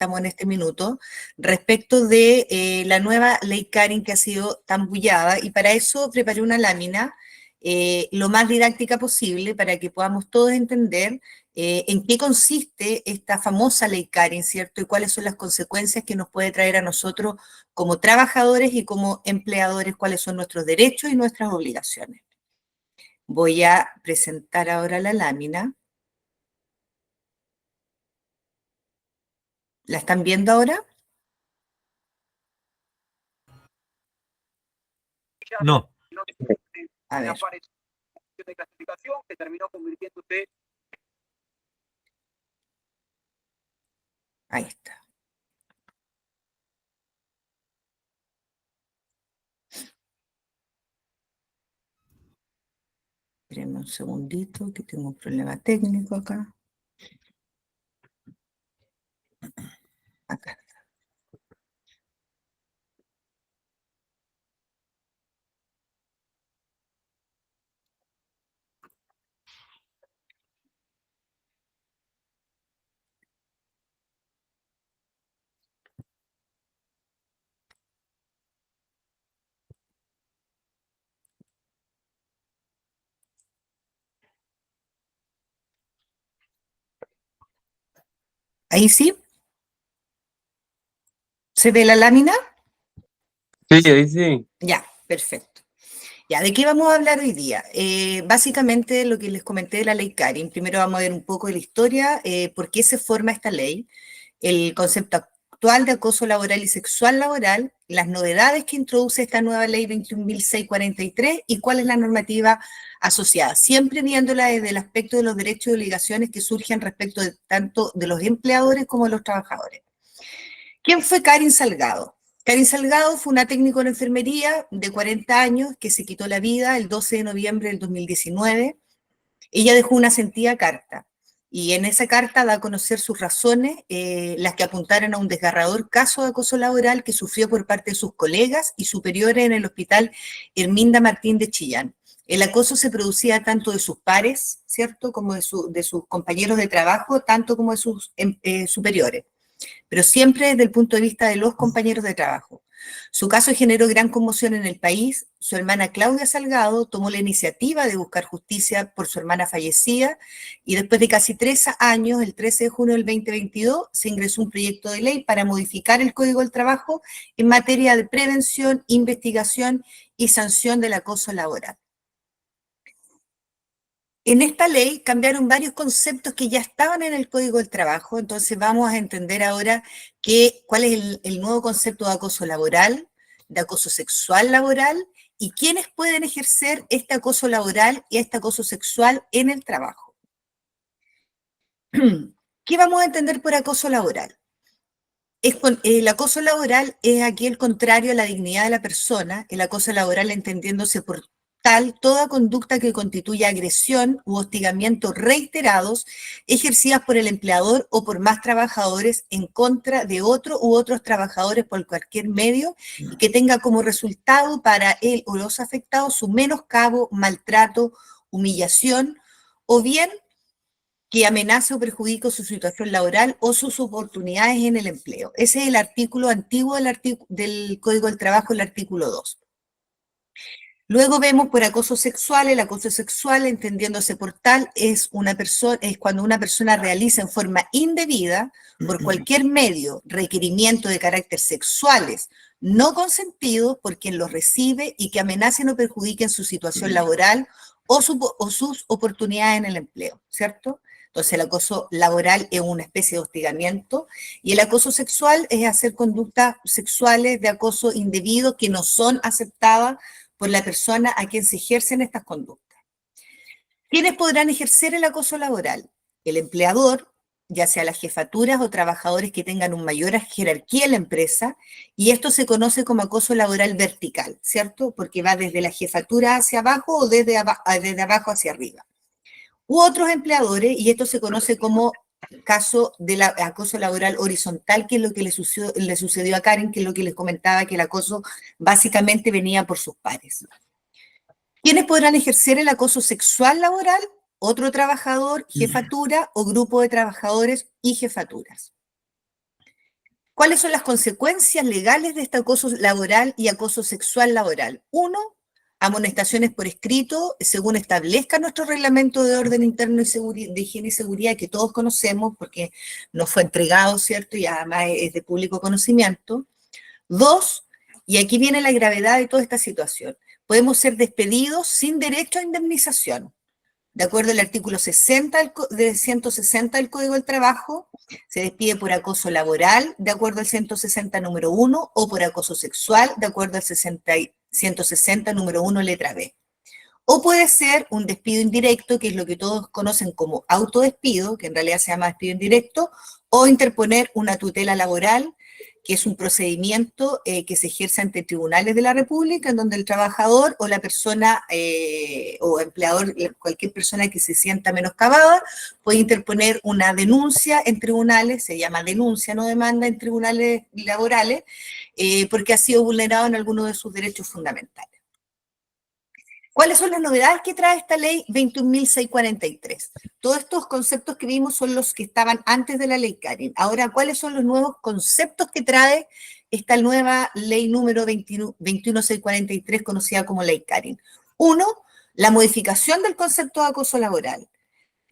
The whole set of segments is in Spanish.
estamos en este minuto, respecto de la nueva ley Karen que ha sido tan bullada, y para eso preparé una lámina lo más didáctica posible para que podamos todos entender en qué consiste esta famosa ley Karen, ¿cierto? Y cuáles son las consecuencias que nos puede traer a nosotros como trabajadores y como empleadores, cuáles son nuestros derechos y nuestras obligaciones. Voy a presentar ahora la lámina. ¿La están viendo ahora? No. A ver. De clasificación que terminó convirtiéndose. Ahí está. Espérenme un segundito, que tengo un problema técnico acá. Acá. ¿Ahí sí? ¿Se ve la lámina? Sí, ahí sí. Ya, perfecto. Ya, ¿de qué vamos a hablar hoy día? Básicamente lo que les comenté de la ley Karen. Primero vamos a ver un poco de la historia, por qué se forma esta ley, el concepto actual de acoso laboral y sexual laboral, las novedades que introduce esta nueva ley 21.643 y cuál es la normativa asociada, siempre viéndola desde el aspecto de los derechos y obligaciones que surgen respecto de tanto de los empleadores como de los trabajadores. ¿Quién fue Karen Salgado? Karen Salgado fue una técnico en enfermería de 40 años que se quitó la vida el 12 de noviembre del 2019. Ella dejó una sentida carta y en esa carta da a conocer sus razones, las que apuntaron a un desgarrador caso de acoso laboral que sufrió por parte de sus colegas y superiores en el hospital Herminda Martín de Chillán. El acoso se producía tanto de sus pares, ¿cierto?, como de sus compañeros de trabajo, tanto como de sus superiores, pero siempre desde el punto de vista de los compañeros de trabajo. Su caso generó gran conmoción en el país. Su hermana Claudia Salgado tomó la iniciativa de buscar justicia por su hermana fallecida y después de casi 3 años, el 13 de junio del 2022, se ingresó un proyecto de ley para modificar el Código del Trabajo en materia de prevención, investigación y sanción del acoso laboral. En esta ley cambiaron varios conceptos que ya estaban en el Código del Trabajo, entonces vamos a entender ahora cuál es el nuevo concepto de acoso laboral, de acoso sexual laboral, y quiénes pueden ejercer este acoso laboral y este acoso sexual en el trabajo. ¿Qué vamos a entender por acoso laboral? El acoso laboral es aquel contrario a la dignidad de la persona, el acoso laboral entendiéndose por tal toda conducta que constituya agresión u hostigamiento reiterados ejercidas por el empleador o por más trabajadores en contra de otro u otros trabajadores por cualquier medio y que tenga como resultado para él o los afectados su menoscabo, maltrato, humillación o bien que amenace o perjudique su situación laboral o sus oportunidades en el empleo. Ese es el artículo antiguo del Código del Trabajo, el artículo 2. Luego vemos por acoso sexual. El acoso sexual, entendiéndose por tal, es cuando una persona realiza en forma indebida, por cualquier medio, requerimiento de carácter sexuales no consentidos por quien los recibe y que amenacen o perjudiquen su situación laboral o sus oportunidades en el empleo, ¿cierto? Entonces el acoso laboral es una especie de hostigamiento y el acoso sexual es hacer conductas sexuales de acoso indebido que no son aceptadas por la persona a quien se ejercen estas conductas. ¿Quiénes podrán ejercer el acoso laboral? El empleador, ya sea las jefaturas o trabajadores que tengan una mayor jerarquía en la empresa, y esto se conoce como acoso laboral vertical, ¿cierto? Porque va desde la jefatura hacia abajo o desde abajo hacia arriba. U otros empleadores, y esto se conoce como caso de acoso laboral horizontal, que es lo que le sucedió a Karen, que es lo que les comentaba, que el acoso básicamente venía por sus pares. ¿Quiénes podrán ejercer el acoso sexual laboral? Otro trabajador, jefatura o grupo de trabajadores y jefaturas. ¿Cuáles son las consecuencias legales de este acoso laboral y acoso sexual laboral? 1, amonestaciones por escrito, según establezca nuestro reglamento de orden interno y de higiene y seguridad, que todos conocemos porque nos fue entregado, ¿cierto? Y además es de público conocimiento. 2, y aquí viene la gravedad de toda esta situación, podemos ser despedidos sin derecho a indemnización. De acuerdo al artículo 160 del Código del Trabajo, se despide por acoso laboral, de acuerdo al 160 número 1, o por acoso sexual, de acuerdo al 160 número 1, letra B. O puede ser un despido indirecto, que es lo que todos conocen como autodespido, que en realidad se llama despido indirecto, o interponer una tutela laboral, que es un procedimiento que se ejerce ante tribunales de la República, en donde el trabajador o la persona o empleador, cualquier persona que se sienta menoscabada, puede interponer una denuncia en tribunales, se llama denuncia, no demanda, en tribunales laborales, porque ha sido vulnerado en alguno de sus derechos fundamentales. ¿Cuáles son las novedades que trae esta ley 21.643? Todos estos conceptos que vimos son los que estaban antes de la ley Carin. Ahora, ¿cuáles son los nuevos conceptos que trae esta nueva ley número 21.643, conocida como ley Carin? 1, la modificación del concepto de acoso laboral.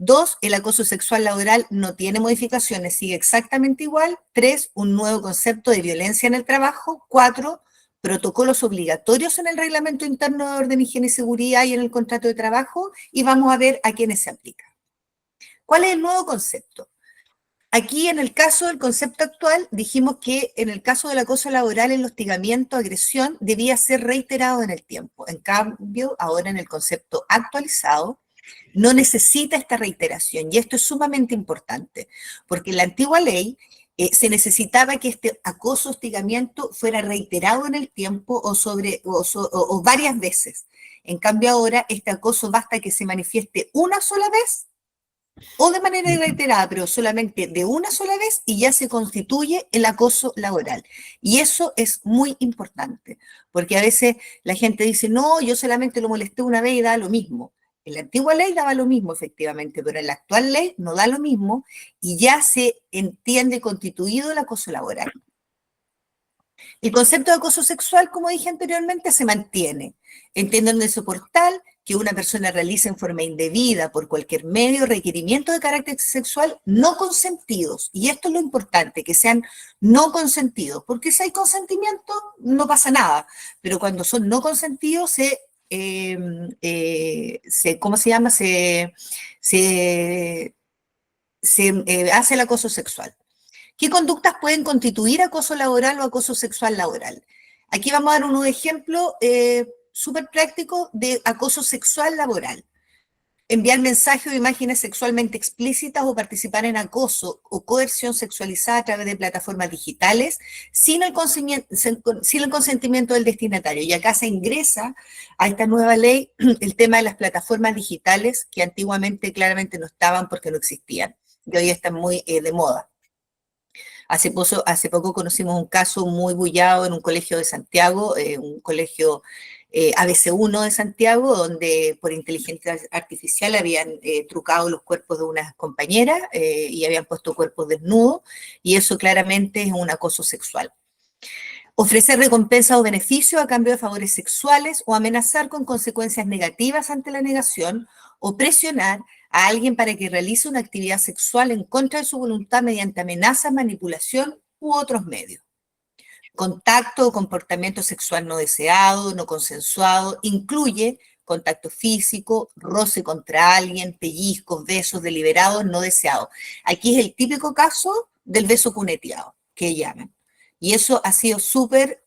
2, el acoso sexual laboral no tiene modificaciones, sigue exactamente igual. 3, un nuevo concepto de violencia en el trabajo. 4, protocolos obligatorios en el reglamento interno de orden, higiene y seguridad y en el contrato de trabajo, y vamos a ver a quiénes se aplica. ¿Cuál es el nuevo concepto? Aquí, en el caso del concepto actual, dijimos que en el caso del acoso laboral, el hostigamiento, agresión, debía ser reiterado en el tiempo. En cambio, ahora en el concepto actualizado, no necesita esta reiteración, y esto es sumamente importante, porque en la antigua ley se necesitaba que este acoso, hostigamiento fuera reiterado en el tiempo o varias veces. En cambio ahora este acoso basta que se manifieste una sola vez o de manera reiterada, pero solamente de una sola vez, y ya se constituye el acoso laboral. Y eso es muy importante, porque a veces la gente dice, no, yo solamente lo molesté una vez y da lo mismo. En la antigua ley daba lo mismo, efectivamente, pero en la actual ley no da lo mismo y ya se entiende constituido el acoso laboral. El concepto de acoso sexual, como dije anteriormente, se mantiene, entendiéndose por tal que una persona realiza en forma indebida por cualquier medio requerimientos de carácter sexual no consentidos. Y esto es lo importante, que sean no consentidos, porque si hay consentimiento no pasa nada, pero cuando son no consentidos ¿cómo se llama? Se hace el acoso sexual. ¿Qué conductas pueden constituir acoso laboral o acoso sexual laboral? Aquí vamos a dar un ejemplo súper práctico de acoso sexual laboral. Enviar mensajes o imágenes sexualmente explícitas o participar en acoso o coerción sexualizada a través de plataformas digitales sin el consentimiento del destinatario. Y acá se ingresa a esta nueva ley el tema de las plataformas digitales que antiguamente claramente no estaban porque no existían y hoy están muy de moda. Hace poco conocimos un caso muy bullado en un colegio de Santiago, un colegio ABC1 de Santiago, donde por inteligencia artificial habían trucado los cuerpos de unas compañeras y habían puesto cuerpos desnudos, y eso claramente es un acoso sexual. Ofrecer recompensas o beneficios a cambio de favores sexuales o amenazar con consecuencias negativas ante la negación o presionar a alguien para que realice una actividad sexual en contra de su voluntad mediante amenazas, manipulación u otros medios. Contacto o comportamiento sexual no deseado, no consensuado, incluye contacto físico, roce contra alguien, pellizcos, besos deliberados no deseados. Aquí es el típico caso del beso cuneteado, que llaman. Y eso ha sido súper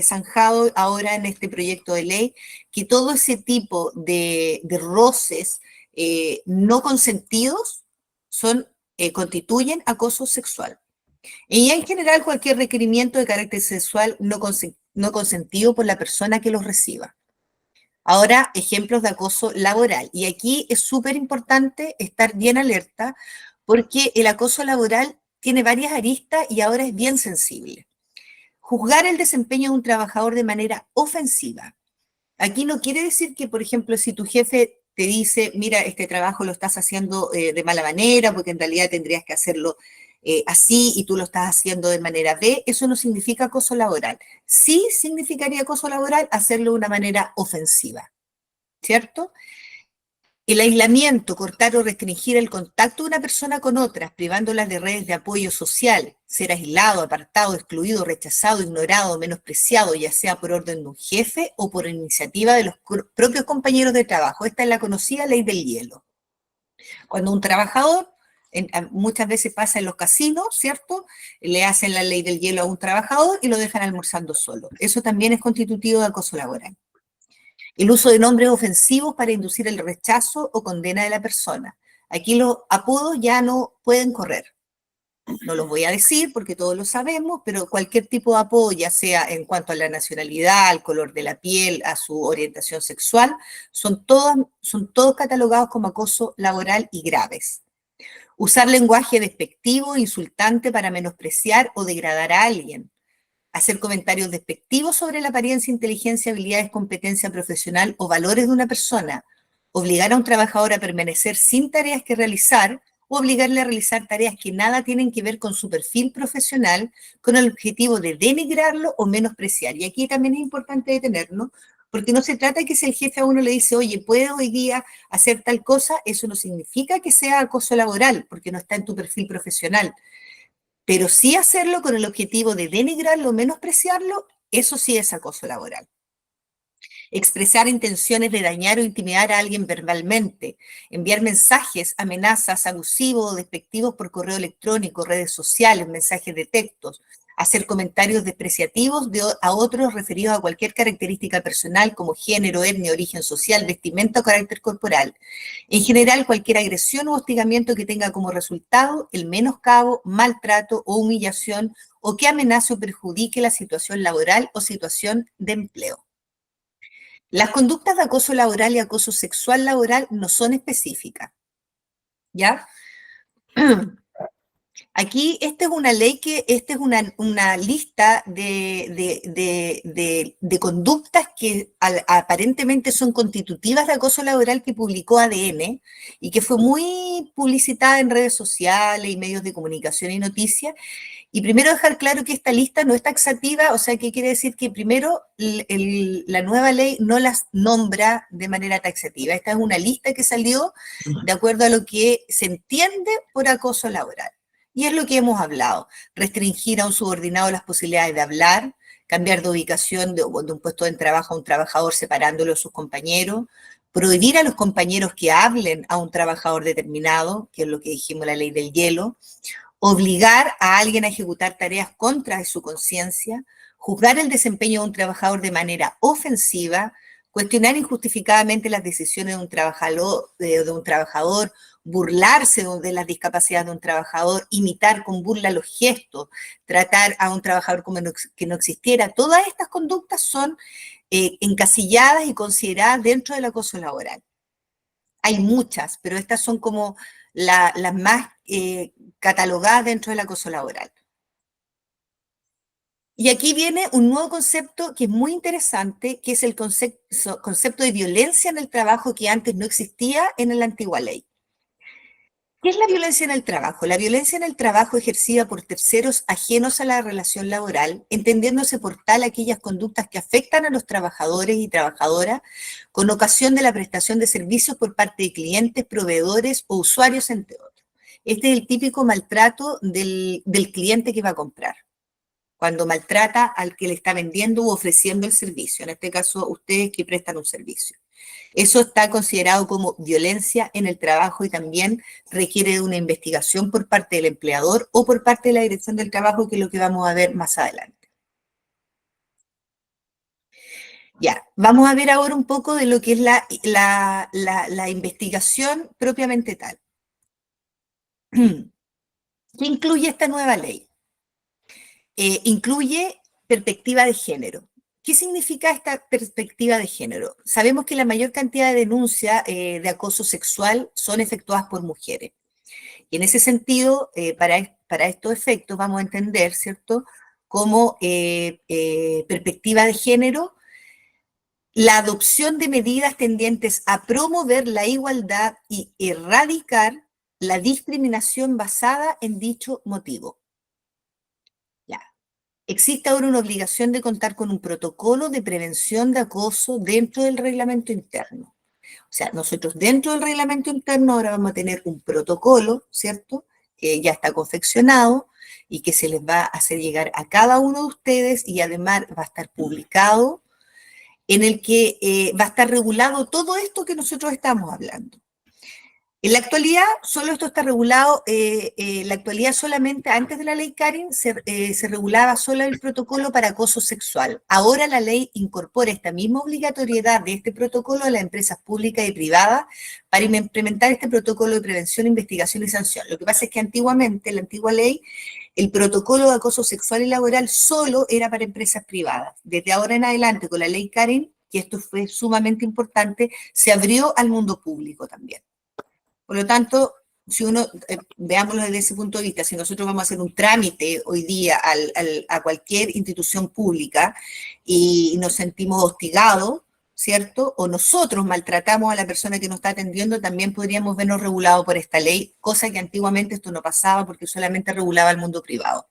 zanjado ahora en este proyecto de ley, que todo ese tipo de roces no consentidos constituyen acoso sexual. Y en general cualquier requerimiento de carácter sexual no consentido por la persona que los reciba. Ahora, ejemplos de acoso laboral. Y aquí es súper importante estar bien alerta porque el acoso laboral tiene varias aristas y ahora es bien sensible. Juzgar el desempeño de un trabajador de manera ofensiva. Aquí no quiere decir que, por ejemplo, si tu jefe te dice, mira, este trabajo lo estás haciendo de mala manera, porque en realidad tendrías que hacerlo así y tú lo estás haciendo de manera B, eso no significa acoso laboral. Sí significaría acoso laboral hacerlo de una manera ofensiva, ¿cierto? El aislamiento, cortar o restringir el contacto de una persona con otras, privándolas de redes de apoyo social, ser aislado, apartado, excluido, rechazado, ignorado, menospreciado, ya sea por orden de un jefe o por iniciativa de los propios compañeros de trabajo. Esta es la conocida ley del hielo. Cuando un trabajador, muchas veces pasa en los casinos, ¿cierto? Le hacen la ley del hielo a un trabajador y lo dejan almorzando solo. Eso también es constitutivo de acoso laboral. El uso de nombres ofensivos para inducir el rechazo o condena de la persona. Aquí los apodos ya no pueden correr. No los voy a decir porque todos lo sabemos, pero cualquier tipo de apodo, ya sea en cuanto a la nacionalidad, al color de la piel, a su orientación sexual, son todos catalogados como acoso laboral y graves. Usar lenguaje despectivo, insultante para menospreciar o degradar a alguien. Hacer comentarios despectivos sobre la apariencia, inteligencia, habilidades, competencia profesional o valores de una persona, obligar a un trabajador a permanecer sin tareas que realizar o obligarle a realizar tareas que nada tienen que ver con su perfil profesional con el objetivo de denigrarlo o menospreciar. Y aquí también es importante detenernos, porque no se trata de que si el jefe a uno le dice, oye, ¿puedo hoy día hacer tal cosa? Eso no significa que sea acoso laboral, porque no está en tu perfil profesional. Pero sí hacerlo con el objetivo de denigrarlo o menospreciarlo, eso sí es acoso laboral. Expresar intenciones de dañar o intimidar a alguien verbalmente, enviar mensajes, amenazas, abusivos o despectivos por correo electrónico, redes sociales, mensajes de textos, hacer comentarios despreciativos a otros referidos a cualquier característica personal como género, etnia, origen social, vestimenta o carácter corporal. En general, cualquier agresión o hostigamiento que tenga como resultado el menoscabo, maltrato o humillación o que amenace o perjudique la situación laboral o situación de empleo. Las conductas de acoso laboral y acoso sexual laboral no son específicas, ¿ya? Aquí, esta es una ley esta es una lista de conductas que aparentemente son constitutivas de acoso laboral que publicó ADN y que fue muy publicitada en redes sociales y medios de comunicación y noticias. Y primero dejar claro que esta lista no es taxativa, o sea, que quiere decir que primero la nueva ley no las nombra de manera taxativa. Esta es una lista que salió de acuerdo a lo que se entiende por acoso laboral. Y es lo que hemos hablado, restringir a un subordinado las posibilidades de hablar, cambiar de ubicación de un puesto de trabajo a un trabajador separándolo de sus compañeros, prohibir a los compañeros que hablen a un trabajador determinado, que es lo que dijimos la ley del hielo, obligar a alguien a ejecutar tareas contra su conciencia, juzgar el desempeño de un trabajador de manera ofensiva, cuestionar injustificadamente las decisiones de un trabajador, burlarse de las discapacidades de un trabajador, imitar con burla los gestos, tratar a un trabajador como que no existiera. Todas estas conductas son encasilladas y consideradas dentro del acoso laboral. Hay muchas, pero estas son como las más catalogadas dentro del acoso laboral. Y aquí viene un nuevo concepto que es muy interesante, que es el concepto de violencia en el trabajo que antes no existía en la antigua ley. ¿Qué es la violencia en el trabajo? La violencia en el trabajo ejercida por terceros ajenos a la relación laboral, entendiéndose por tal aquellas conductas que afectan a los trabajadores y trabajadoras con ocasión de la prestación de servicios por parte de clientes, proveedores o usuarios, entre otros. Este es el típico maltrato del cliente que va a comprar, cuando maltrata al que le está vendiendo u ofreciendo el servicio, en este caso ustedes que prestan un servicio. Eso está considerado como violencia en el trabajo y también requiere de una investigación por parte del empleador o por parte de la dirección del trabajo, que es lo que vamos a ver más adelante. Ya, vamos a ver ahora un poco de lo que es la investigación propiamente tal. ¿Qué incluye esta nueva ley? Incluye perspectiva de género. ¿Qué significa esta perspectiva de género? Sabemos que la mayor cantidad de denuncias de acoso sexual son efectuadas por mujeres. Y en ese sentido, para estos efectos vamos a entender, ¿cierto?, como perspectiva de género, la adopción de medidas tendientes a promover la igualdad y erradicar la discriminación basada en dicho motivo. Ya. Existe ahora una obligación de contar con un protocolo de prevención de acoso dentro del reglamento interno. O sea, nosotros dentro del reglamento interno ahora vamos a tener un protocolo, ¿cierto? Que ya está confeccionado y que se les va a hacer llegar a cada uno de ustedes y además va a estar publicado en el que va a estar regulado todo esto que nosotros estamos hablando. En la actualidad, solo esto está regulado, en la actualidad solamente antes de la ley Karen se regulaba solo el protocolo para acoso sexual. Ahora la ley incorpora esta misma obligatoriedad de este protocolo a las empresas públicas y privadas para implementar este protocolo de prevención, investigación y sanción. Lo que pasa es que antiguamente, en la antigua ley, el protocolo de acoso sexual y laboral solo era para empresas privadas. Desde ahora en adelante, con la ley Karen, y esto fue sumamente importante, se abrió al mundo público también. Por lo tanto, si uno, veámoslo desde ese punto de vista, si nosotros vamos a hacer un trámite hoy día a cualquier institución pública y nos sentimos hostigados, ¿cierto? O nosotros maltratamos a la persona que nos está atendiendo, también podríamos vernos regulados por esta ley, cosa que antiguamente esto no pasaba porque solamente regulaba el mundo privado.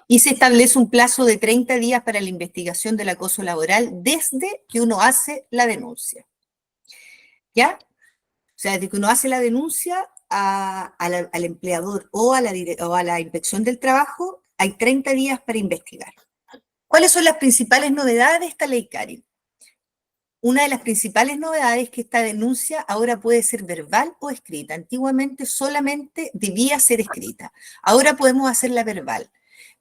Y se establece un plazo de 30 días para la investigación del acoso laboral desde que uno hace la denuncia. ¿Ya? O sea, desde que uno hace la denuncia al empleador o a la inspección del trabajo, hay 30 días para investigar. ¿Cuáles son las principales novedades de esta ley Karen? Una de las principales novedades es que esta denuncia ahora puede ser verbal o escrita. Antiguamente solamente debía ser escrita. Ahora podemos hacerla verbal.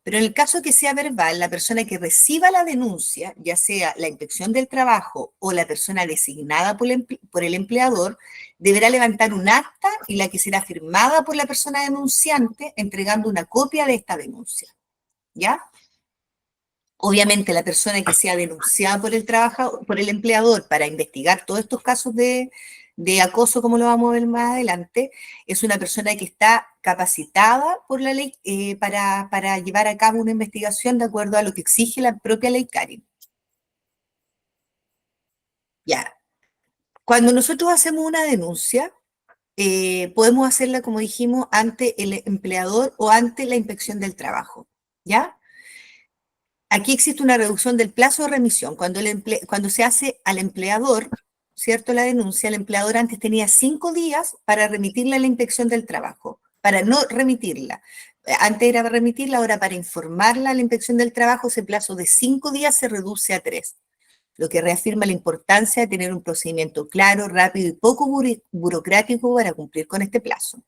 Pero en el caso que sea verbal, la persona que reciba la denuncia, ya sea la inspección del trabajo o la persona designada por el empleador, deberá levantar un acta y la que será firmada por la persona denunciante, entregando una copia de esta denuncia. ¿Ya? Obviamente la persona que sea denunciada por el empleador para investigar todos estos casos de acoso, como lo vamos a ver más adelante, es una persona que está capacitada por la ley para llevar a cabo una investigación de acuerdo a lo que exige la propia ley Karen. Ya. Cuando nosotros hacemos una denuncia, podemos hacerla, como dijimos, ante el empleador o ante la inspección del trabajo. ¿Ya? Aquí existe una reducción del plazo de remisión. Cuando se hace al empleador, ¿cierto? La denuncia, el empleador antes tenía 5 días para remitirla a la inspección del trabajo, para no remitirla. Antes era para remitirla, ahora para informarla a la inspección del trabajo, ese plazo de 5 días se reduce a 3. Lo que reafirma la importancia de tener un procedimiento claro, rápido y poco burocrático para cumplir con este plazo.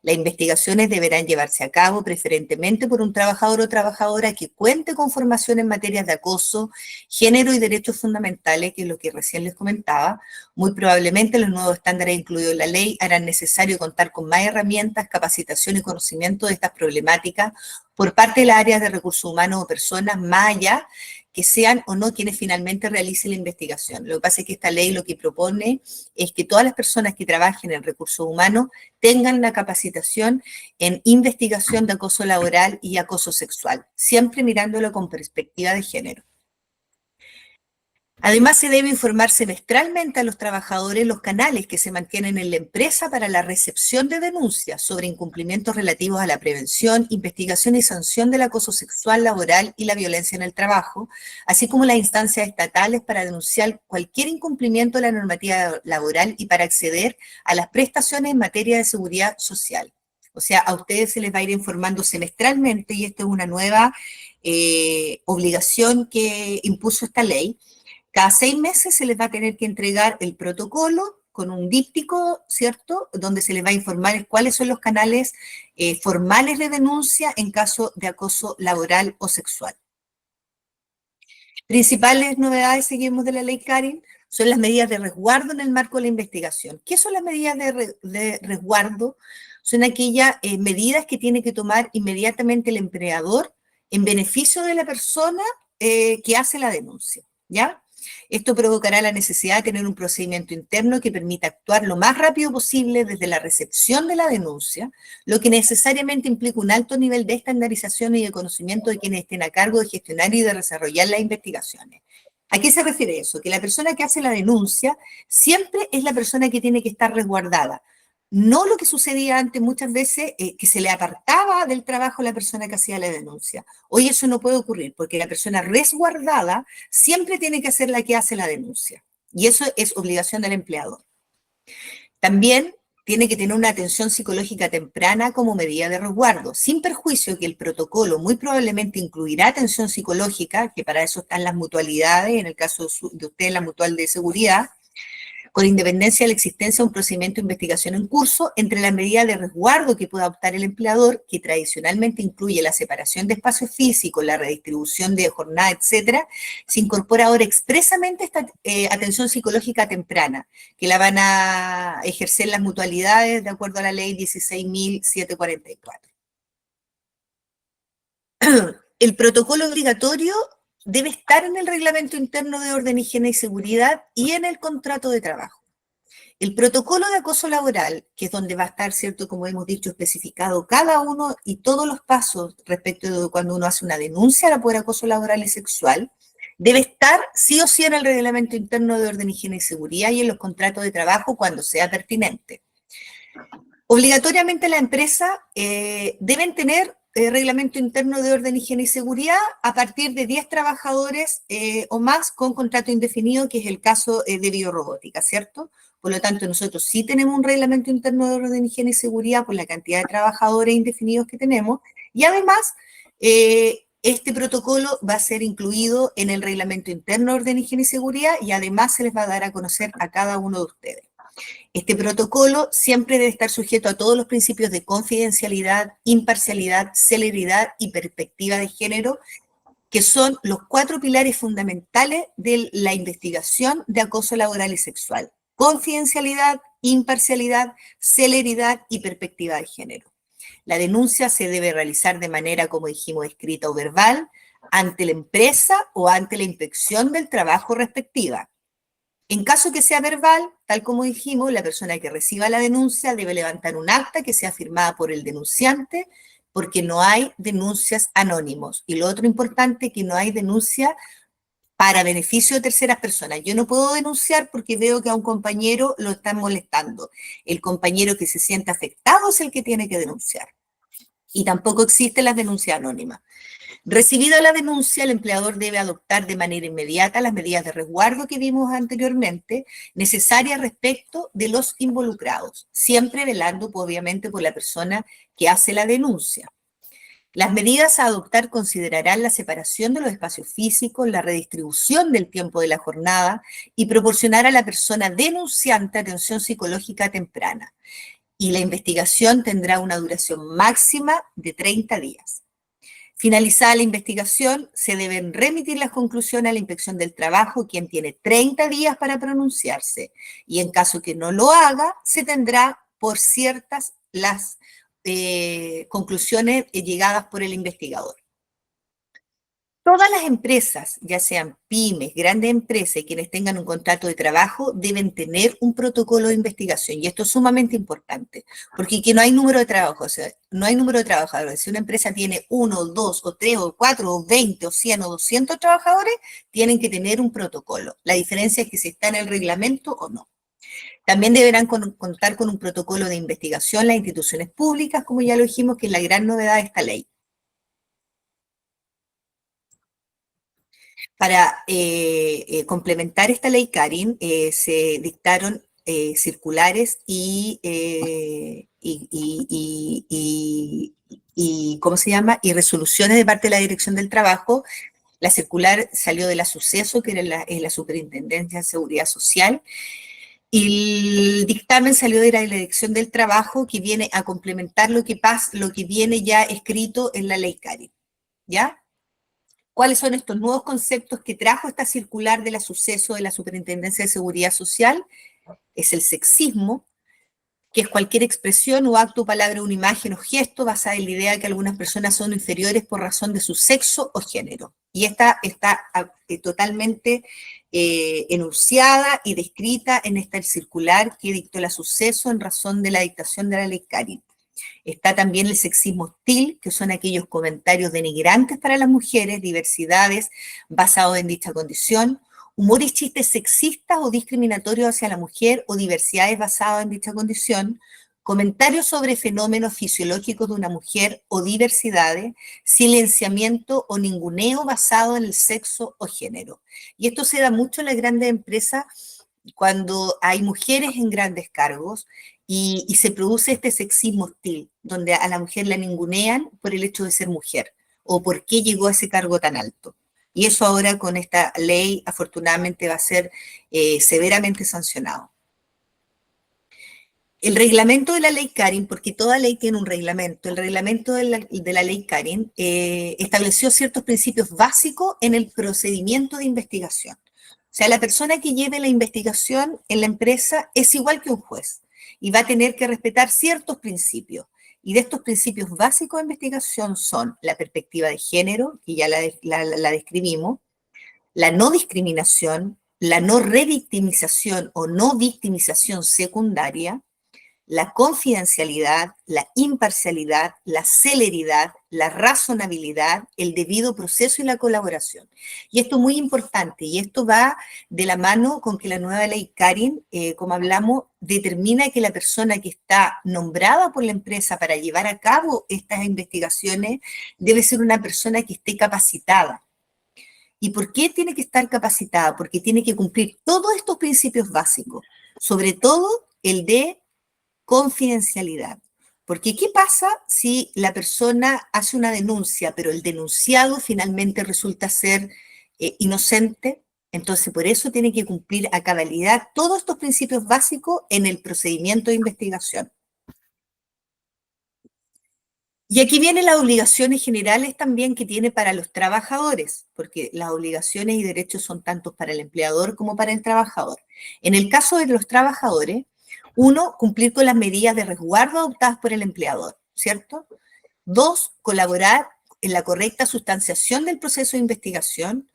Las investigaciones deberán llevarse a cabo preferentemente por un trabajador o trabajadora que cuente con formación en materias de acoso, género y derechos fundamentales, que es lo que recién les comentaba. Muy probablemente los nuevos estándares incluidos en la ley harán necesario contar con más herramientas, capacitación y conocimiento de estas problemáticas por parte de las áreas de recursos humanos o personas más allá que sean o no quienes finalmente realicen la investigación. Lo que pasa es que esta ley lo que propone es que todas las personas que trabajen en recursos humanos tengan la capacitación en investigación de acoso laboral y acoso sexual, siempre mirándolo con perspectiva de género. Además, se debe informar semestralmente a los trabajadores los canales que se mantienen en la empresa para la recepción de denuncias sobre incumplimientos relativos a la prevención, investigación y sanción del acoso sexual, laboral y la violencia en el trabajo, así como las instancias estatales para denunciar cualquier incumplimiento de la normativa laboral y para acceder a las prestaciones en materia de seguridad social. O sea, a ustedes se les va a ir informando semestralmente y esto es una nueva obligación que impuso esta ley. Cada 6 meses se les va a tener que entregar el protocolo con un díptico, ¿cierto?, donde se les va a informar cuáles son los canales formales de denuncia en caso de acoso laboral o sexual. Principales novedades, seguimos, de la ley Karen, son las medidas de resguardo en el marco de la investigación. ¿Qué son las medidas de resguardo? Son aquellas medidas que tiene que tomar inmediatamente el empleador en beneficio de la persona que hace la denuncia, ¿ya? Esto provocará la necesidad de tener un procedimiento interno que permita actuar lo más rápido posible desde la recepción de la denuncia, lo que necesariamente implica un alto nivel de estandarización y de conocimiento de quienes estén a cargo de gestionar y de desarrollar las investigaciones. ¿A qué se refiere eso? Que la persona que hace la denuncia siempre es la persona que tiene que estar resguardada. No lo que sucedía antes muchas veces, que se le apartaba del trabajo a la persona que hacía la denuncia. Hoy eso no puede ocurrir, porque la persona resguardada siempre tiene que ser la que hace la denuncia. Y eso es obligación del empleador. También tiene que tener una atención psicológica temprana como medida de resguardo, sin perjuicio que el protocolo muy probablemente incluirá atención psicológica, que para eso están las mutualidades, en el caso de usted, la mutual de seguridad, con independencia de la existencia de un procedimiento de investigación en curso, entre las medidas de resguardo que pueda optar el empleador, que tradicionalmente incluye la separación de espacios físicos, la redistribución de jornada, etcétera, se incorpora ahora expresamente esta atención psicológica temprana, que la van a ejercer las mutualidades de acuerdo a la ley 16.744. El protocolo obligatorio debe estar en el reglamento interno de orden, higiene y seguridad y en el contrato de trabajo. El protocolo de acoso laboral, que es donde va a estar, ¿cierto?, como hemos dicho, especificado cada uno y todos los pasos respecto de cuando uno hace una denuncia por acoso laboral y sexual, debe estar sí o sí en el reglamento interno de orden, higiene y seguridad y en los contratos de trabajo cuando sea pertinente. Obligatoriamente la empresa deben tener reglamento interno de orden, higiene y seguridad a partir de 10 trabajadores o más con contrato indefinido, que es el caso de biorrobótica, ¿cierto? Por lo tanto, nosotros sí tenemos un reglamento interno de orden, higiene y seguridad por la cantidad de trabajadores indefinidos que tenemos y además este protocolo va a ser incluido en el reglamento interno de orden, higiene y seguridad y además se les va a dar a conocer a cada uno de ustedes. Este protocolo siempre debe estar sujeto a todos los principios de confidencialidad, imparcialidad, celeridad y perspectiva de género, que son los 4 pilares fundamentales de la investigación de acoso laboral y sexual. Confidencialidad, imparcialidad, celeridad y perspectiva de género. La denuncia se debe realizar de manera, como dijimos, escrita o verbal, ante la empresa o ante la inspección del trabajo respectiva. En caso que sea verbal, tal como dijimos, la persona que reciba la denuncia debe levantar un acta que sea firmada por el denunciante, porque no hay denuncias anónimos. Y lo otro importante, que no hay denuncia para beneficio de terceras personas. Yo no puedo denunciar porque veo que a un compañero lo están molestando. El compañero que se siente afectado es el que tiene que denunciar. Y tampoco existen las denuncias anónimas. Recibida la denuncia, el empleador debe adoptar de manera inmediata las medidas de resguardo que vimos anteriormente, necesarias respecto de los involucrados, siempre velando, obviamente, por la persona que hace la denuncia. Las medidas a adoptar considerarán la separación de los espacios físicos, la redistribución del tiempo de la jornada y proporcionar a la persona denunciante atención psicológica temprana. Y la investigación tendrá una duración máxima de 30 días. Finalizada la investigación, se deben remitir las conclusiones a la Inspección del Trabajo, quien tiene 30 días para pronunciarse. Y en caso que no lo haga, se tendrá por ciertas las conclusiones llegadas por el investigador. Todas las empresas, ya sean pymes, grandes empresas y quienes tengan un contrato de trabajo, deben tener un protocolo de investigación. Y esto es sumamente importante, porque aquí no hay número de trabajo, o sea, no hay número de trabajadores. Si una empresa tiene 1, 2, o 3, o 4, o 20, o 100, o 200 trabajadores, tienen que tener un protocolo. La diferencia es que si está en el reglamento o no. También deberán contar con un protocolo de investigación las instituciones públicas, como ya lo dijimos, que es la gran novedad de esta ley. Para complementar esta ley, Karin, se dictaron circulares y ¿cómo se llama? Y resoluciones de parte de la Dirección del Trabajo. La circular salió de la Suceso, que era la Superintendencia de Seguridad Social, y el dictamen salió de la Dirección del Trabajo, que viene a complementar lo que viene ya escrito en la ley Karin, ¿ya? ¿Cuáles son estos nuevos conceptos que trajo esta circular de la Suceso de la Superintendencia de Seguridad Social? Es el sexismo, que es cualquier expresión o acto, palabra, una imagen o gesto basada en la idea de que algunas personas son inferiores por razón de su sexo o género. Y esta está totalmente enunciada y descrita en esta circular que dictó la Suceso en razón de la dictación de la ley Karin. Está también el sexismo hostil, que son aquellos comentarios denigrantes para las mujeres, diversidades basados en dicha condición, humor y chistes sexistas o discriminatorios hacia la mujer o diversidades basadas en dicha condición, comentarios sobre fenómenos fisiológicos de una mujer o diversidades, silenciamiento o ninguneo basado en el sexo o género. Y esto se da mucho en las grandes empresas cuando hay mujeres en grandes cargos y se produce este sexismo hostil, donde a la mujer la ningunean por el hecho de ser mujer o por qué llegó a ese cargo tan alto. Y eso ahora con esta ley afortunadamente va a ser severamente sancionado. El reglamento de la ley Karin, porque toda ley tiene un reglamento, el reglamento de la ley Karin estableció ciertos principios básicos en el procedimiento de investigación. O sea, la persona que lleve la investigación en la empresa es igual que un juez y va a tener que respetar ciertos principios. Y de estos principios básicos de investigación son la perspectiva de género, que ya la describimos, la no discriminación, la no revictimización o no victimización secundaria, la confidencialidad, la imparcialidad, la celeridad, la razonabilidad, el debido proceso y la colaboración. Y esto es muy importante, y esto va de la mano con que la nueva ley Karin, como hablamos, determina que la persona que está nombrada por la empresa para llevar a cabo estas investigaciones debe ser una persona que esté capacitada. ¿Y por qué tiene que estar capacitada? Porque tiene que cumplir todos estos principios básicos, sobre todo el de confidencialidad. Porque ¿qué pasa si la persona hace una denuncia, pero el denunciado finalmente resulta ser inocente? Entonces, por eso tiene que cumplir a cabalidad todos estos principios básicos en el procedimiento de investigación. Y aquí vienen las obligaciones generales también que tiene para los trabajadores, porque las obligaciones y derechos son tantos para el empleador como para el trabajador. En el caso de los trabajadores, uno, cumplir con las medidas de resguardo adoptadas por el empleador, ¿cierto? Dos, colaborar en la correcta sustanciación del proceso de investigación.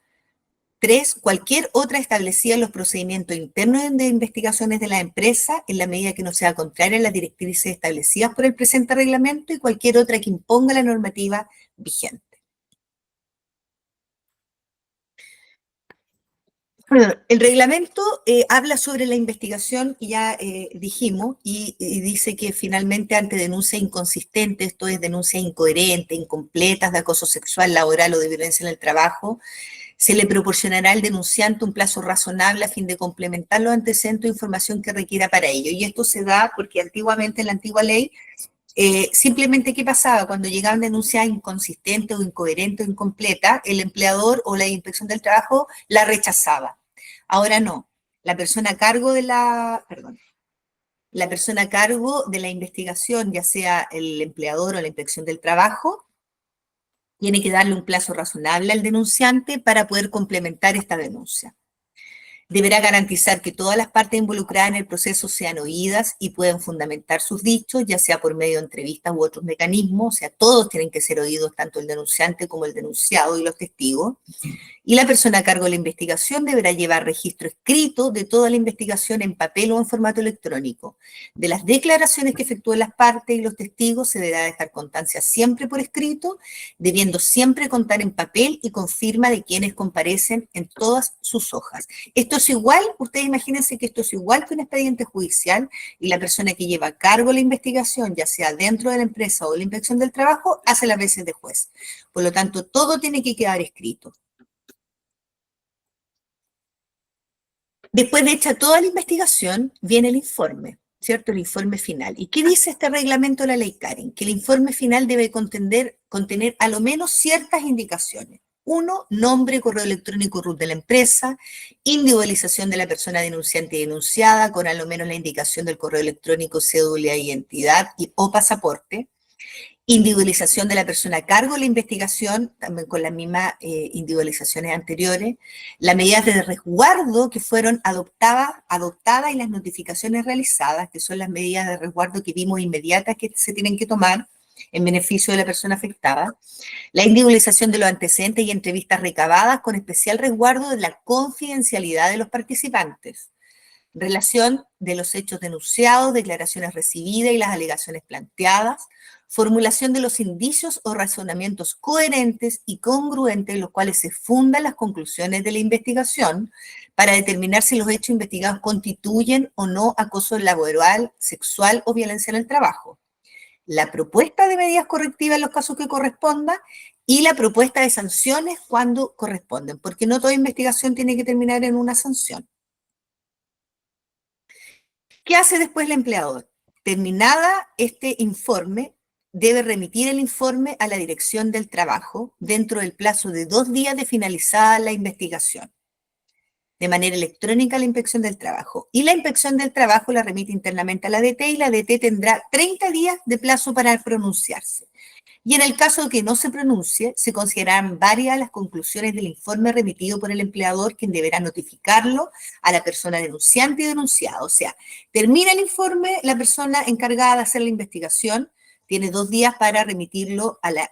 Tres, cualquier otra establecida en los procedimientos internos de investigaciones de la empresa, en la medida que no sea contraria a las directrices establecidas por el presente reglamento y cualquier otra que imponga la normativa vigente. El reglamento habla sobre la investigación, que ya dijimos, y dice que finalmente ante denuncias inconsistentes, esto es denuncias incoherentes, incompletas de acoso sexual, laboral o de violencia en el trabajo, se le proporcionará al denunciante un plazo razonable a fin de complementar los antecedentes o información que requiera para ello. Y esto se da porque antiguamente en la antigua ley, simplemente ¿qué pasaba? Cuando llegaban denuncias inconsistentes o incoherentes o incompletas, el empleador o la inspección del trabajo la rechazaba. Ahora no, la persona a cargo de la investigación, ya sea el empleador o la inspección del trabajo, tiene que darle un plazo razonable al denunciante para poder complementar esta denuncia. Deberá garantizar que todas las partes involucradas en el proceso sean oídas y puedan fundamentar sus dichos, ya sea por medio de entrevistas u otros mecanismos, o sea, todos tienen que ser oídos, tanto el denunciante como el denunciado y los testigos. Y la persona a cargo de la investigación deberá llevar registro escrito de toda la investigación en papel o en formato electrónico. De las declaraciones que efectúen las partes y los testigos se deberá dejar constancia siempre por escrito, debiendo siempre contar en papel y con firma de quienes comparecen en todas sus hojas. Esto es igual, ustedes imagínense que esto es igual que un expediente judicial y la persona que lleva a cargo la investigación, ya sea dentro de la empresa o la inspección del trabajo, hace las veces de juez. Por lo tanto, todo tiene que quedar escrito. Después de hecha toda la investigación, viene el informe, ¿cierto? El informe final. ¿Y qué dice este reglamento de la ley Karin? Que el informe final debe contener a lo menos ciertas indicaciones. Uno, nombre, correo electrónico root de la empresa, individualización de la persona denunciante y denunciada, con a lo menos la indicación del correo electrónico, cédula, identidad o pasaporte. Individualización de la persona a cargo de la investigación, también con las mismas individualizaciones anteriores, las medidas de resguardo que fueron adoptadas y las notificaciones realizadas, que son las medidas de resguardo que vimos inmediatas que se tienen que tomar en beneficio de la persona afectada, la individualización de los antecedentes y entrevistas recabadas con especial resguardo de la confidencialidad de los participantes, relación de los hechos denunciados, declaraciones recibidas y las alegaciones planteadas, Formulación de los indicios o razonamientos coherentes y congruentes en los cuales se fundan las conclusiones de la investigación para determinar si los hechos investigados constituyen o no acoso laboral, sexual o violencia en el trabajo. La propuesta de medidas correctivas en los casos que corresponda y la propuesta de sanciones cuando corresponden, porque no toda investigación tiene que terminar en una sanción. ¿Qué hace después el empleador? Terminada este informe, debe remitir el informe a la Dirección del Trabajo dentro del plazo de 2 días de finalizada la investigación, de manera electrónica a la Inspección del Trabajo. Y la Inspección del Trabajo la remite internamente a la DT y la DT tendrá 30 días de plazo para pronunciarse. Y en el caso de que no se pronuncie, se considerarán varias las conclusiones del informe remitido por el empleador, quien deberá notificarlo a la persona denunciante y denunciado. O sea, termina el informe, la persona encargada de hacer la investigación tiene 2 días para remitirlo a la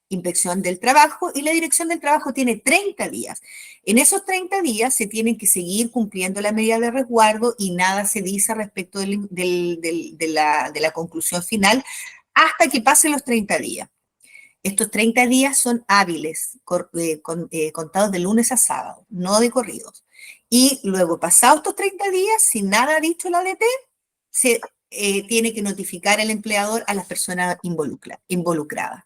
Inspección del Trabajo y la Dirección del Trabajo tiene 30 días. En esos 30 días se tienen que seguir cumpliendo la medida de resguardo y nada se dice respecto de la conclusión final hasta que pasen los 30 días. Estos 30 días son hábiles, contados de lunes a sábado, no de corridos. Y luego, pasados estos 30 días, si nada ha dicho la DT, se tiene que notificar al empleador a las personas involucradas.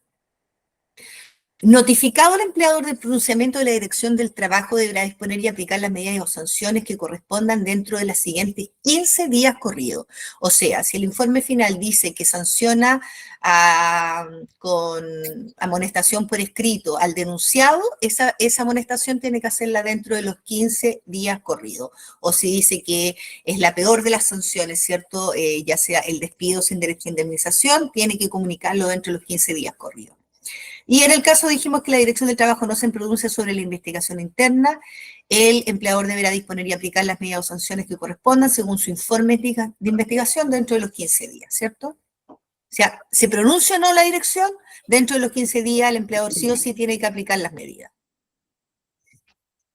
Notificado el empleador del pronunciamiento de la Dirección del Trabajo, deberá disponer y aplicar las medidas o sanciones que correspondan dentro de los siguientes 15 días corridos. O sea, si el informe final dice que sanciona con amonestación por escrito al denunciado, esa amonestación tiene que hacerla dentro de los 15 días corridos. O si dice que es la peor de las sanciones, ¿cierto? Ya sea el despido sin derecho a indemnización, tiene que comunicarlo dentro de los 15 días corridos. Y en el caso dijimos que la Dirección del Trabajo no se pronuncia sobre la investigación interna, el empleador deberá disponer y aplicar las medidas o sanciones que correspondan según su informe de investigación dentro de los 15 días, ¿cierto? O sea, se pronuncia o no la dirección, dentro de los 15 días el empleador sí o sí tiene que aplicar las medidas.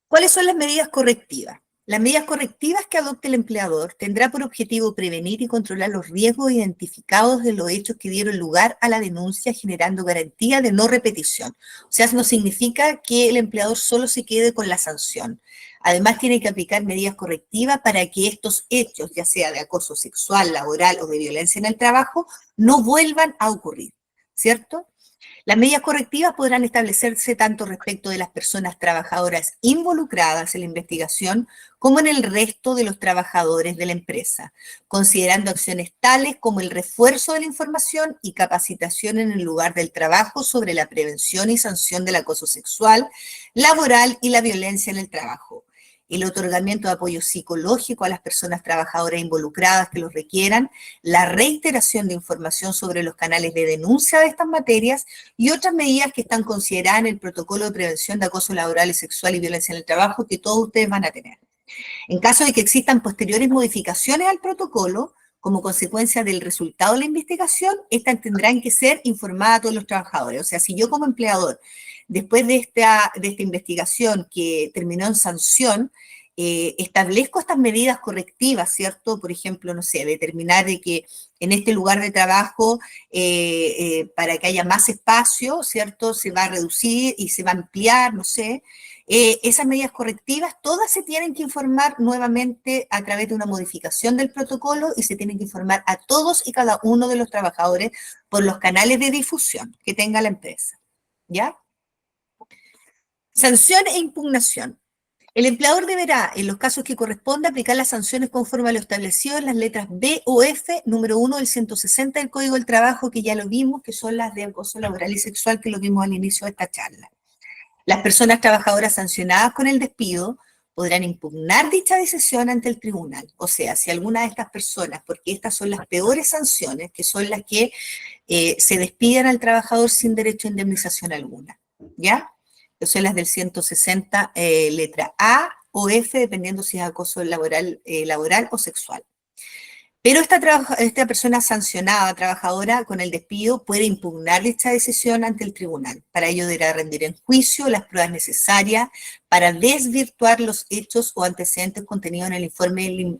¿Cuáles son las medidas correctivas? Las medidas correctivas que adopte el empleador tendrá por objetivo prevenir y controlar los riesgos identificados de los hechos que dieron lugar a la denuncia, generando garantía de no repetición. O sea, no significa que el empleador solo se quede con la sanción. Además, tiene que aplicar medidas correctivas para que estos hechos, ya sea de acoso sexual, laboral o de violencia en el trabajo, no vuelvan a ocurrir, ¿cierto? Las medidas correctivas podrán establecerse tanto respecto de las personas trabajadoras involucradas en la investigación como en el resto de los trabajadores de la empresa, considerando acciones tales como el refuerzo de la información y capacitación en el lugar del trabajo sobre la prevención y sanción del acoso sexual, laboral y la violencia en el trabajo, el otorgamiento de apoyo psicológico a las personas trabajadoras involucradas que lo requieran, la reiteración de información sobre los canales de denuncia de estas materias y otras medidas que están consideradas en el protocolo de prevención de acoso laboral, sexual y violencia en el trabajo que todos ustedes van a tener. En caso de que existan posteriores modificaciones al protocolo, como consecuencia del resultado de la investigación, estas tendrán que ser informadas a todos los trabajadores. O sea, si yo como empleador, después de esta investigación que terminó en sanción, establezco estas medidas correctivas, ¿cierto? Por ejemplo, no sé, determinar de que en este lugar de trabajo, para que haya más espacio, ¿cierto? Se va a reducir y se va a ampliar, no sé. Esas medidas correctivas, todas se tienen que informar nuevamente a través de una modificación del protocolo y se tienen que informar a todos y cada uno de los trabajadores por los canales de difusión que tenga la empresa, ¿ya? Sanción e impugnación. El empleador deberá, en los casos que corresponda, aplicar las sanciones conforme a lo establecido en las letras B o F, número 1 del 160 del Código del Trabajo, que ya lo vimos, que son las de acoso laboral y sexual, que lo vimos al inicio de esta charla. Las personas trabajadoras sancionadas con el despido podrán impugnar dicha decisión ante el tribunal. O sea, si alguna de estas personas, porque estas son las peores sanciones, que son las que se despidan al trabajador sin derecho a indemnización alguna, ¿ya? Son las del 160, letra A o F, dependiendo si es acoso laboral o sexual. Pero esta persona sancionada, trabajadora, con el despido, puede impugnar dicha decisión ante el tribunal. Para ello deberá rendir en juicio las pruebas necesarias para desvirtuar los hechos o antecedentes contenidos en el informe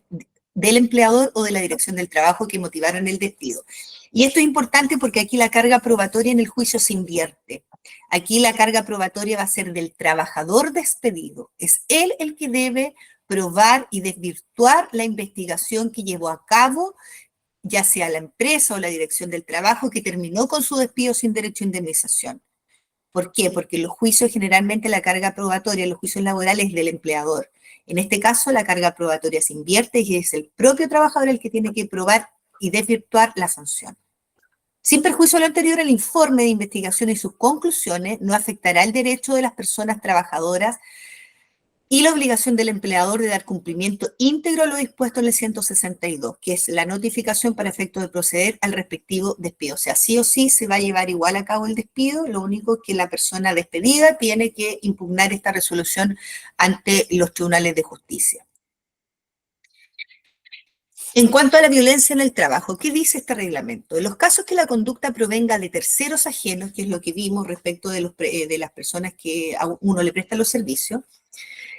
del empleador o de la dirección del trabajo que motivaron el despido. Y esto es importante porque aquí la carga probatoria en el juicio se invierte. Aquí la carga probatoria va a ser del trabajador despedido. Es él el que debe probar y desvirtuar la investigación que llevó a cabo, ya sea la empresa o la dirección del trabajo, que terminó con su despido sin derecho a indemnización. ¿Por qué? Porque en los juicios generalmente la carga probatoria, en los juicios laborales, es del empleador. En este caso la carga probatoria se invierte y es el propio trabajador el que tiene que probar y desvirtuar la sanción. Sin perjuicio de lo anterior, el informe de investigación y sus conclusiones no afectará el derecho de las personas trabajadoras y la obligación del empleador de dar cumplimiento íntegro a lo dispuesto en el 162, que es la notificación para efecto de proceder al respectivo despido. O sea, sí o sí se va a llevar igual a cabo el despido, lo único que la persona despedida tiene que impugnar esta resolución ante los tribunales de justicia. En cuanto a la violencia en el trabajo, ¿qué dice este reglamento? En los casos que la conducta provenga de terceros ajenos, que es lo que vimos respecto de las personas que a uno le presta los servicios,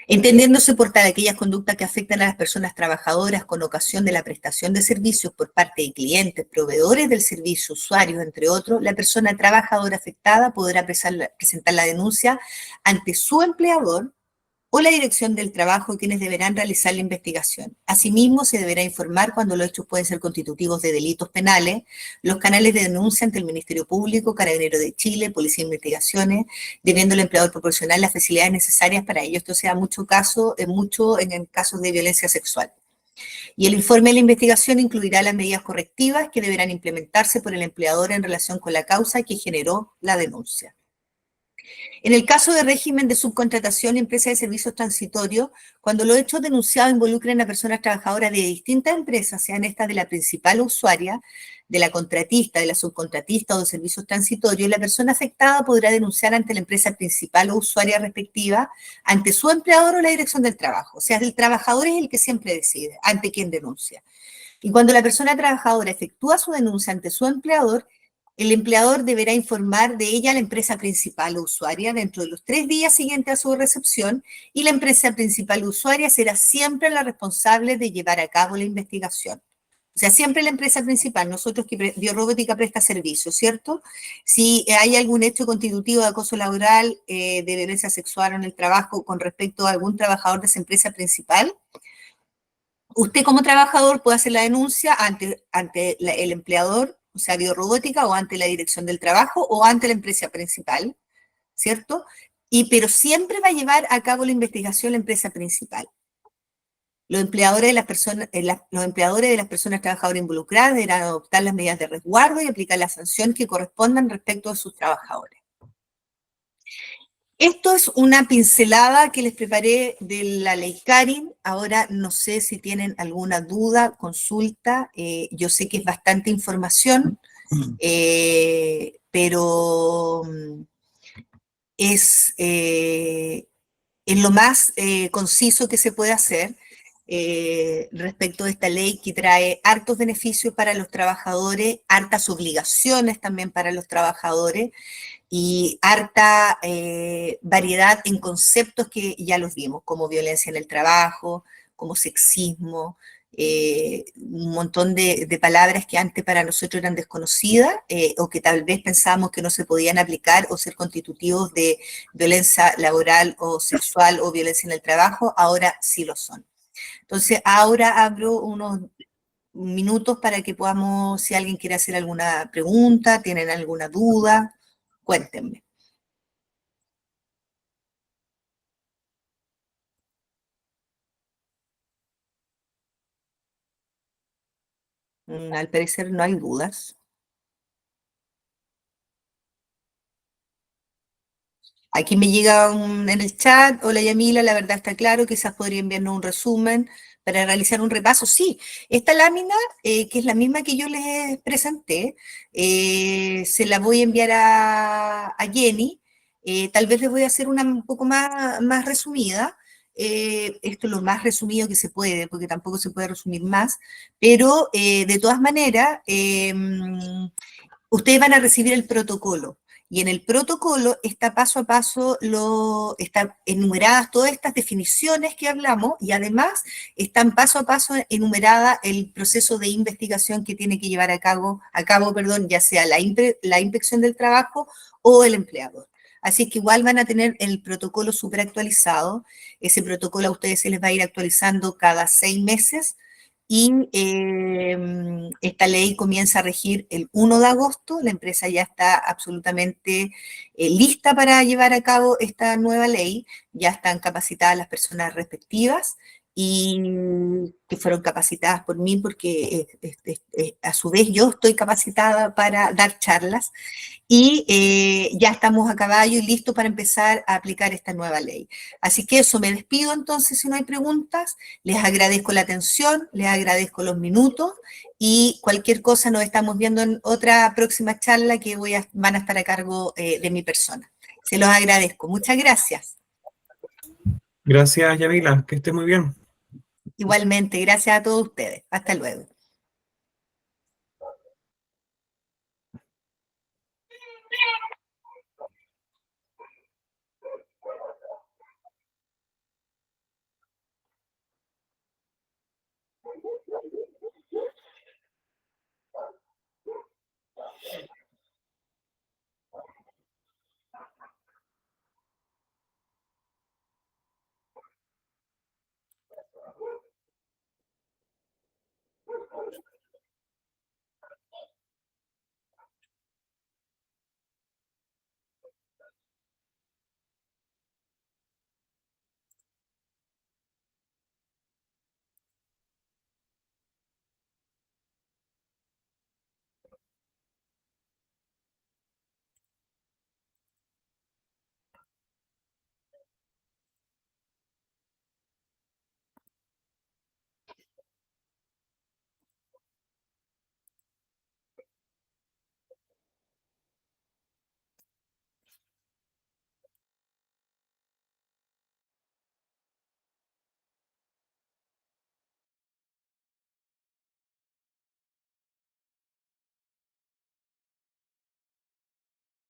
entendiéndose por tal aquellas conductas que afectan a las personas trabajadoras con ocasión de la prestación de servicios por parte de clientes, proveedores del servicio, usuarios, entre otros, la persona trabajadora afectada podrá presentar la denuncia ante su empleador o la dirección del trabajo, quienes deberán realizar la investigación. Asimismo, se deberá informar cuando los hechos pueden ser constitutivos de delitos penales, los canales de denuncia ante el Ministerio Público, Carabineros de Chile, Policía de Investigaciones, debiendo el empleador proporcionar las facilidades necesarias para ello. Esto sea mucho en casos de violencia sexual. Y el informe de la investigación incluirá las medidas correctivas que deberán implementarse por el empleador en relación con la causa que generó la denuncia. En el caso de régimen de subcontratación y empresa de servicios transitorios, cuando los hechos denunciados involucren a personas trabajadoras de distintas empresas, sean estas de la principal usuaria, de la contratista, de la subcontratista o de servicios transitorios, la persona afectada podrá denunciar ante la empresa principal o usuaria respectiva, ante su empleador o la dirección del trabajo. O sea, el trabajador es el que siempre decide ante quién denuncia. Y cuando la persona trabajadora efectúa su denuncia ante su empleador, el empleador deberá informar de ella a la empresa principal o usuaria dentro de los 3 días siguientes a su recepción, y la empresa principal o usuaria será siempre la responsable de llevar a cabo la investigación. O sea, siempre la empresa principal, nosotros que Biorrobótica presta servicio, ¿cierto? Si hay algún hecho constitutivo de acoso laboral, de violencia sexual en el trabajo con respecto a algún trabajador de esa empresa principal, usted como trabajador puede hacer la denuncia ante el empleador, o sea, Biorrobótica, o ante la dirección del trabajo, o ante la empresa principal, ¿cierto? Pero siempre va a llevar a cabo la investigación la empresa principal. Los empleadores de las personas trabajadoras involucradas deberán adoptar las medidas de resguardo y aplicar la sanción que correspondan respecto a sus trabajadores. Esto es una pincelada que les preparé de la ley Karin. Ahora no sé si tienen alguna duda, consulta. Yo sé que es bastante información, pero es lo más conciso que se puede hacer respecto de esta ley, que trae hartos beneficios para los trabajadores, hartas obligaciones también para los trabajadores, y harta variedad en conceptos que ya los vimos, como violencia en el trabajo, como sexismo, un montón de palabras que antes para nosotros eran desconocidas, o que tal vez pensábamos que no se podían aplicar o ser constitutivos de violencia laboral o sexual o violencia en el trabajo, ahora sí lo son. Entonces, ahora abro unos minutos para que podamos, si alguien quiere hacer alguna pregunta, tienen alguna duda, cuéntenme. Al parecer no hay dudas. Aquí me llega en el chat: hola Yamila, la verdad está claro, quizás podría enviarnos un resumen para realizar un repaso. Sí, esta lámina, que es la misma que yo les presenté, se la voy a enviar a Jenny. Tal vez les voy a hacer una un poco más resumida. Esto es lo más resumido que se puede, porque tampoco se puede resumir más, pero de todas maneras, ustedes van a recibir el protocolo. Y en el protocolo está paso a paso, están enumeradas todas estas definiciones que hablamos y además están paso a paso enumerada el proceso de investigación que tiene que llevar a cabo, ya sea la inspección del trabajo o el empleador. Así que igual van a tener el protocolo súper actualizado. Ese protocolo a ustedes se les va a ir actualizando cada 6 meses. Y esta ley comienza a regir el 1 de agosto, la empresa ya está absolutamente lista para llevar a cabo esta nueva ley, ya están capacitadas las personas respectivas y que fueron capacitadas por mí porque a su vez yo estoy capacitada para dar charlas y ya estamos a caballo y listos para empezar a aplicar esta nueva ley. Así que eso, me despido entonces si no hay preguntas, les agradezco la atención, les agradezco los minutos y cualquier cosa nos estamos viendo en otra próxima charla que van a estar a cargo de mi persona. Se los agradezco, muchas gracias. Gracias, Yamila, que esté muy bien. Igualmente, gracias a todos ustedes. Hasta luego.